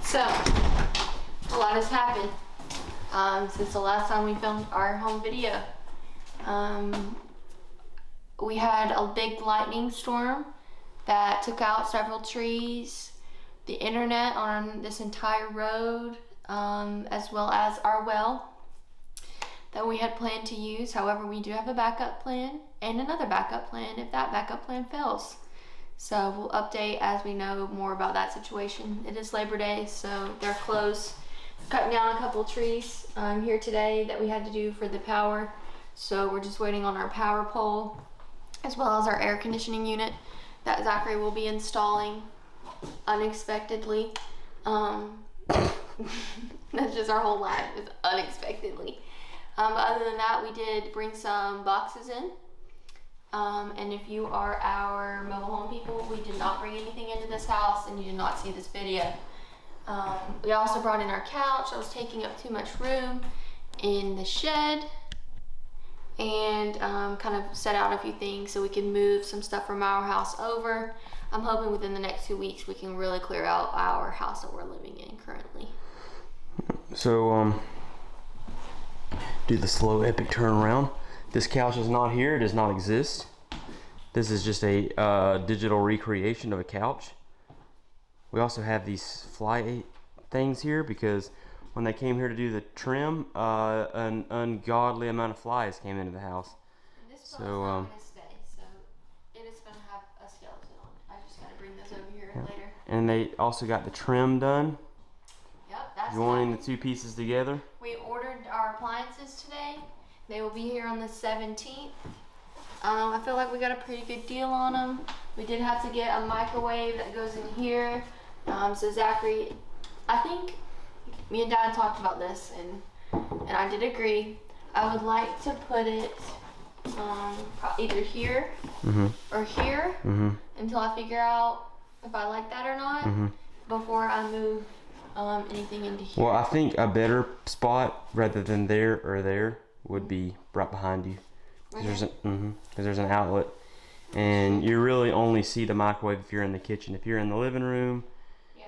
So, a lot has happened since the last time we filmed our home video. We had a big lightning storm that took out several trees, the internet on this entire road, as well as our well that we had planned to use. However, we do have a backup plan and another backup plan if that backup plan fails. So we'll update as we know more about that situation. It is Labor Day, so they're closed. Cutting down a couple trees here today that we had to do for the power. So we're just waiting on our power pole, as well as our air conditioning unit that Zachary will be installing unexpectedly. That's just our whole life, is unexpectedly. But other than that, we did bring some boxes in. And if you are our mobile home people, we did not bring anything into this house and you did not see this video. We also brought in our couch that was taking up too much room in the shed, and kind of set out a few things so we can move some stuff from our house over. I'm hoping within the next 2 weeks we can really clear out our house that we're living in currently. So do the slow epic turnaround. This couch is not here, it does not exist. This is just a digital recreation of a couch. We also have these fly things here because when they came here to do the trim, an ungodly amount of flies came into the house. And this is not going to stay, so it is going to have a skeleton on it. I just got to bring those over here later. And they also got the trim done. Yep, that's joining the two pieces together. We ordered our appliances today. They will be here on the 17th. I feel like we got a pretty good deal on them. We did have to get a microwave that goes in here. So Zachary, I think me and Dad talked about this, and I did agree. I would like to put it either here or here until I figure out if I like that or not before I move anything into here. Well, I think a better spot rather than there or there would be right behind you. Because there's an outlet, and you really only see the microwave if you're in the kitchen. If you're in the living room,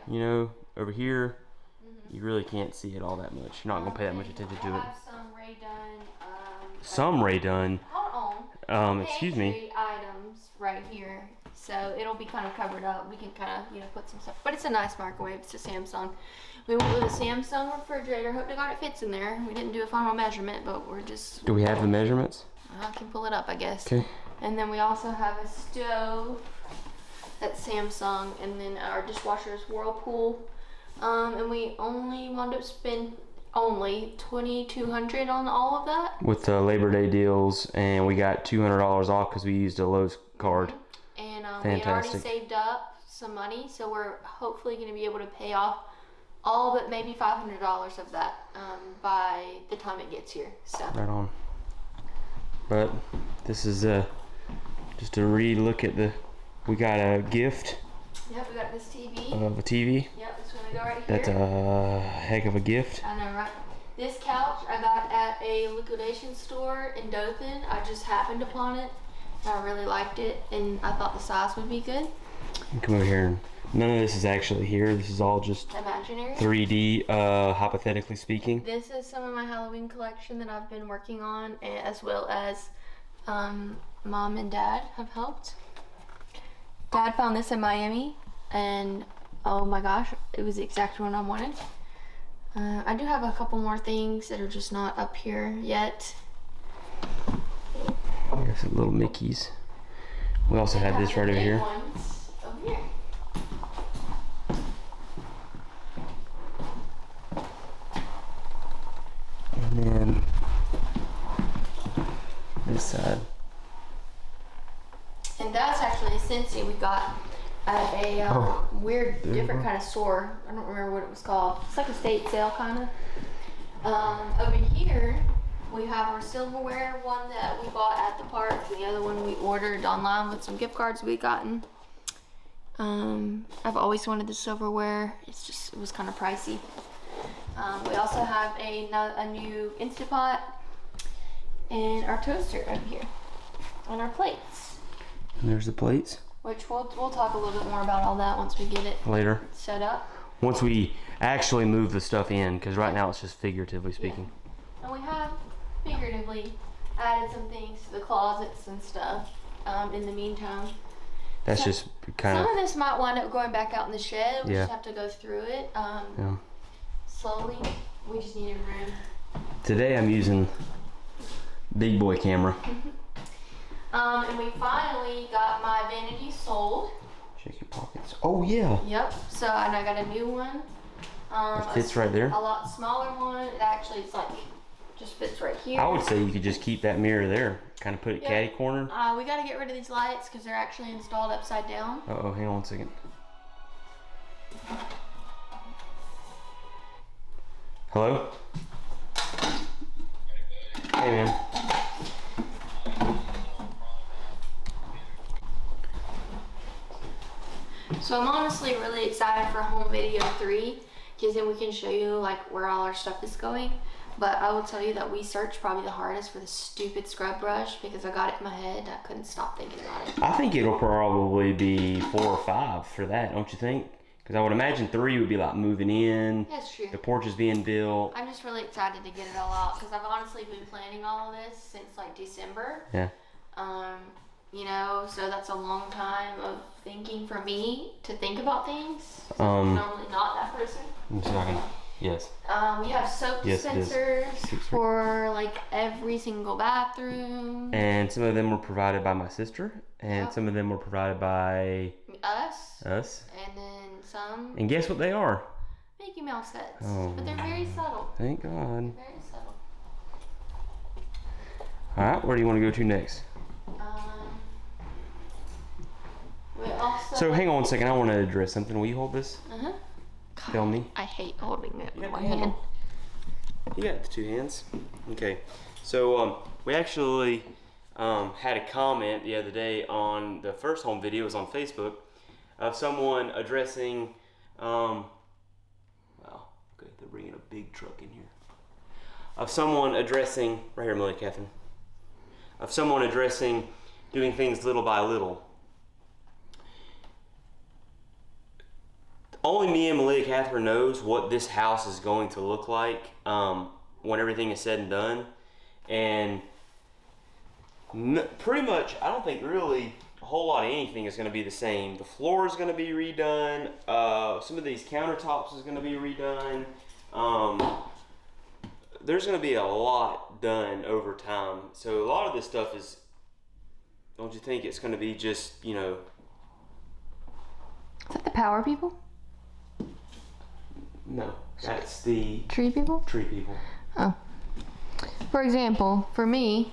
you know, over here, you really can't see it all that much. You're not gonna pay that much attention to it. I have some Rae Dunn. Some Rae Dunn. Hold on. Excuse me. Items right here, so it'll be kind of covered up. We can kind of put some stuff, but it's a nice microwave. It's a Samsung. We went with a Samsung refrigerator. Hope to God it fits in there. We didn't do a final measurement, but we're just. Do we have the measurements? I can pull it up, I guess. Okay. And then we also have a stove that's Samsung, and then our dishwasher is Whirlpool. And we only wound up spending only $2,200 on all of that. With the Labor Day deals, and we got $200 off because we used a Lowe's card. And we had already saved up some money, so we're hopefully going to be able to pay off all but maybe $500 of that by the time it gets here. So. Right on. But this is just a re-look at the. We got a gift. Yep, we got this TV. Of a TV. Yep, it's gonna go right here. That's a heck of a gift. I know, right? This couch I got at a liquidation store in Dothan. I just happened upon it. I really liked it, and I thought the size would be good. Come over here. And none of this is actually here. This is all just imaginary. 3D, hypothetically speaking. This is some of my Halloween collection that I've been working on, as well as Mom and Dad have helped. Dad found this in Miami, and oh my gosh, it was the exact one I wanted. I do have a couple more things that are just not up here yet. There's some little Mickeys. We also have this right over here. Ones over here. And then this side. And that's actually a Scentsy we got at a weird, different kind of store. I don't remember what it was called. It's like a state sale, kind of. Over here, we have our silverware, one that we bought at the park, and the other one we ordered online with some gift cards we gotten. I've always wanted the silverware. It was kind of pricey. We also have a new Instant Pot and our toaster over here, and our plates. And there's the plates. Which we'll talk a little bit more about all that once we get it later. set up. once we actually move the stuff in, because right now it's just figuratively speaking. And we have figuratively added some things to the closets and stuff in the meantime. That's just kind Some of this might wind up going back out in the shed. We Yeah. just have to go through it Yeah. slowly. We just needed room. Today I'm using big boy camera. And we finally got my vanity sold. Check your pockets. Oh yeah. Yep. So and I got a new one. It fits right there. A lot smaller one. It actually is like just fits right here. I would say you could just keep that mirror there. Kind of put it catty corner. We got to get rid of these lights because they're actually installed upside down. Uh-oh, hang on one second. Hello? Hey, man. So I'm honestly really excited for home video 3 because then we can show you like where all our stuff is going. But I will tell you that we searched probably the hardest for the stupid scrub brush because I got it in my head. I couldn't stop thinking about it. I think it'll probably be 4 or 5 for that, don't you think? Because I would imagine 3 would be like moving in. That's true. The porch is being built. I'm just really excited to get it all out because I've honestly been planning all of this since like December. Yeah. You know, so that's a long time of thinking for me to think about things. Um, Normally not that person. I'm sorry. Yes. We have soap Yes, it is. dispensers for like every single bathroom. And some of them were provided by my sister, and Yep. some of them were provided by Us. us. And then some And guess what they are? Mickey Mouse sets. Oh. But they're very subtle. Thank God. Very subtle. All right, where do you want to go to next? We also. So hang on one second. I want to address something. Will you hold this? Uh-huh. Tell me. I hate holding it You with got my the hand. You got the 2 hands. Okay. So we actually had a comment the other day on the first home video. It was on Facebook of someone addressing. Wow. Okay, they're bringing a big truck in here. Of someone addressing right here, Millie Catherine. Of someone addressing doing things little by little. Only me and Malia Catherine knows what this house is going to look like when everything is said and done. And pretty much, I don't think really a whole lot of anything is going to be the same. The floor is going to be redone. Some of these countertops is going to be redone. There's going to be a lot done over time. So a lot of this stuff is, don't you think it's going to be just, you know. Is that the power people? No, that's the Tree people? tree people. Oh. For example, for me,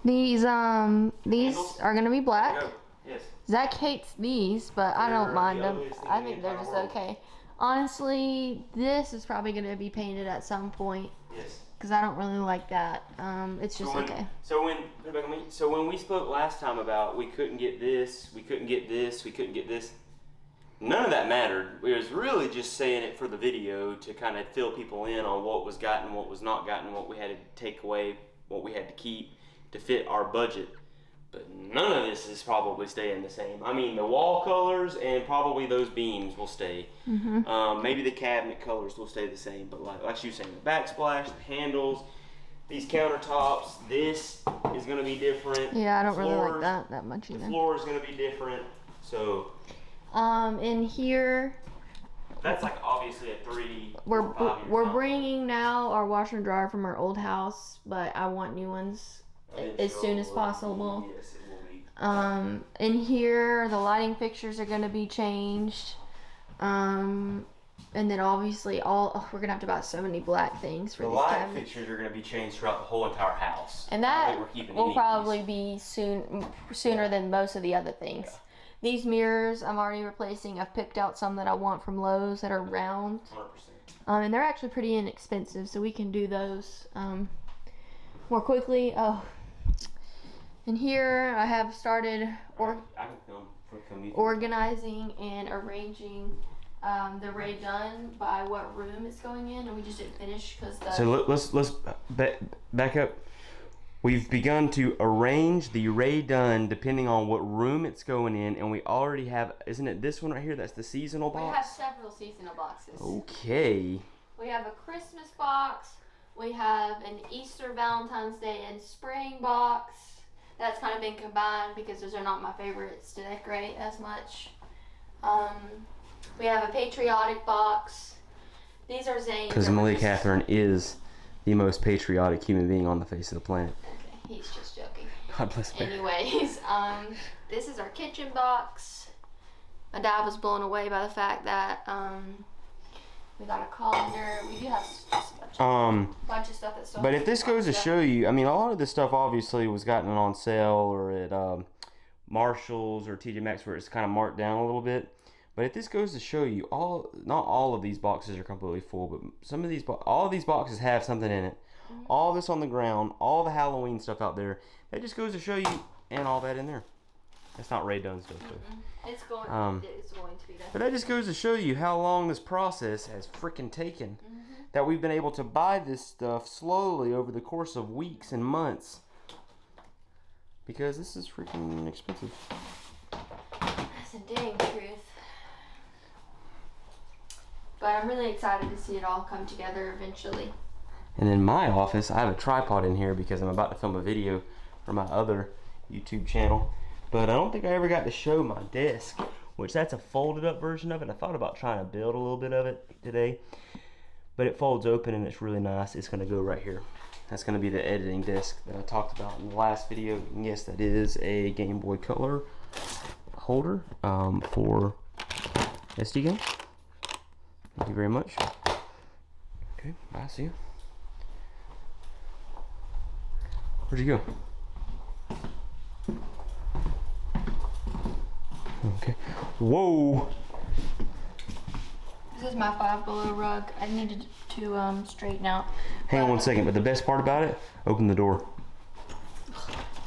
these Handles? are gonna be black. Go. Yes. Zach hates these, but I They're don't mind the them. ugliest thing I in the think they're entire just world. okay. Honestly, this is probably gonna be painted at some point Yes. because I don't really like that. It's just okay. So when we spoke last time about we couldn't get this, we couldn't get this, we couldn't get this, none of that mattered. We was really just saying it for the video to kind of fill people in on what was gotten, what was not gotten, what we had to take away, what we had to keep to fit our budget. But none of this is probably staying the same. I mean, the wall colors and probably those beams will stay. Maybe the cabinet colors will stay the same, but like you were saying, the backsplash, the handles, these countertops, this is going to be different. Yeah, I don't really like Floors, that much The either. floor is going to be different. So In here, that's like obviously a 3 we're 4, 5 year we're time. bringing now our washer and dryer from our old house, but I want new ones as soon as possible. Yes, it will be. In here, the lighting fixtures are gonna be changed. And then obviously we're gonna have to buy so many black things for The these light cabinets. fixtures are going to be changed throughout the whole entire house. And I that think we're keeping will any of probably these. be sooner than most of the other things. Yeah. These mirrors I'm already replacing. I've picked out some that I want from Lowe's that are round. 100%. And they're actually pretty inexpensive, so we can do those more quickly. Oh, and here I have started I can film you. organizing and arranging the Ray Gun by what room it's going in, and we just didn't finish because the So let's back up. We've begun to arrange the Ray Dunn depending on what room it's going in, and we already have, isn't it this one right here? That's the seasonal box? We have several seasonal boxes. Okay. We have a Christmas box. We have an Easter, Valentine's Day, and spring box. That's kind of been combined because those are not my favorites to decorate as much. We have a patriotic box. These are Zane's. Because Malia Catherine is the most patriotic human being on the face of the planet. Okay, he's just joking. God bless her. Anyways, this is our kitchen box. My dad was blown away by the fact that we got a colander. We do have just a bunch of stuff that's still. But if this goes to show you, I mean, a lot of this stuff obviously was gotten on sale or at Marshall's or TJ Maxx where it's kind of marked down a little bit. But if this goes to show you, not all of these boxes are completely full, but all of these boxes have something in it. Mm-hmm. All this on the ground, all the Halloween stuff out there, that just goes to show you, and all that in there. That's not Ray Dunn stuff, though. It's going to be done. But that just goes to show you how long this process has freaking taken. Mm-hmm. That we've been able to buy this stuff slowly over the course of weeks and months. Because this is freaking expensive. That's a dang truth. But I'm really excited to see it all come together eventually. And in my office, I have a tripod in here because I'm about to film a video for my other YouTube channel. But I don't think I ever got to show my desk, which that's a folded up version of it. I thought about trying to build a little bit of it today. But it folds open and it's really nice. It's going to go right here. That's going to be the editing desk that I talked about in the last video. And yes, that is a Game Boy Color holder for SD games. Thank you very much. Okay, bye, see you. Where'd you go? Okay. Whoa! This is my Five Below rug. I needed to straighten out. Hang on one second, but the best part about it, open the door.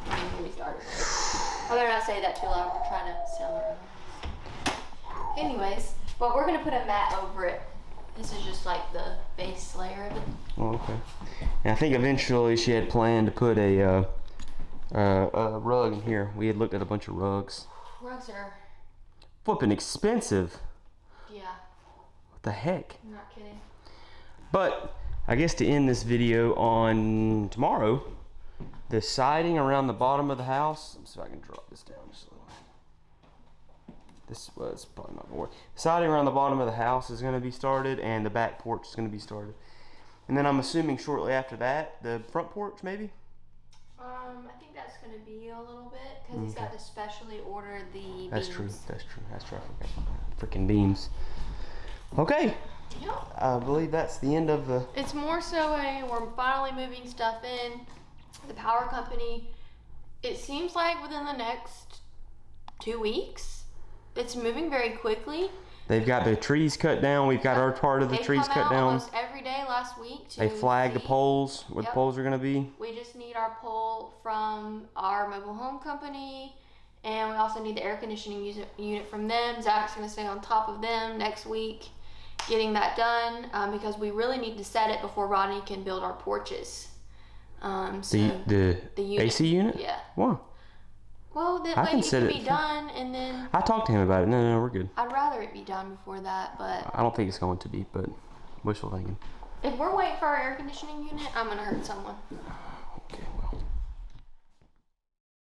Get me started. I better not say that too loud. We're trying to sell it. Anyways, well, we're gonna put a mat over it. This is just like the base layer of it. Oh, okay. And I think eventually she had planned to put a rug in here. We had looked at a bunch of rugs. Rugs are flipping expensive. Yeah. What the heck? I'm not kidding. But I guess to end this video on tomorrow, the siding around the bottom of the house. Let's see if I can drop this down just a little. This was probably not gonna work. The siding around the bottom of the house is going to be started, and the back porch is going to be started. And then I'm assuming shortly after that, the front porch maybe. I think that's going to be a little bit because he's got to specially order the. That's beams. true. That's true. That's true. I forgot. Freaking beams. Okay. Yep. I believe that's the end of the. It's more so we're finally moving stuff in. The power company. It seems like within the next 2 weeks. It's moving very quickly. They've got the trees cut down. We've got our part of the trees cut down. Almost every day last week. They flagged the poles where the poles are going to be. We just need our pole from our mobile home company, and we also need the air conditioning unit from them. Zach's going to stay on top of them next week, getting that done because we really need to set it before Rodney can build our porches. The unit. AC unit? Yeah. Why? Well, that way it can be done, and then. I talked to him about it. No, we're good. I'd rather it be done before that, but. I don't think it's going to be, but wishful thinking. If we're waiting for our air conditioning unit, I'm gonna hurt someone. Okay.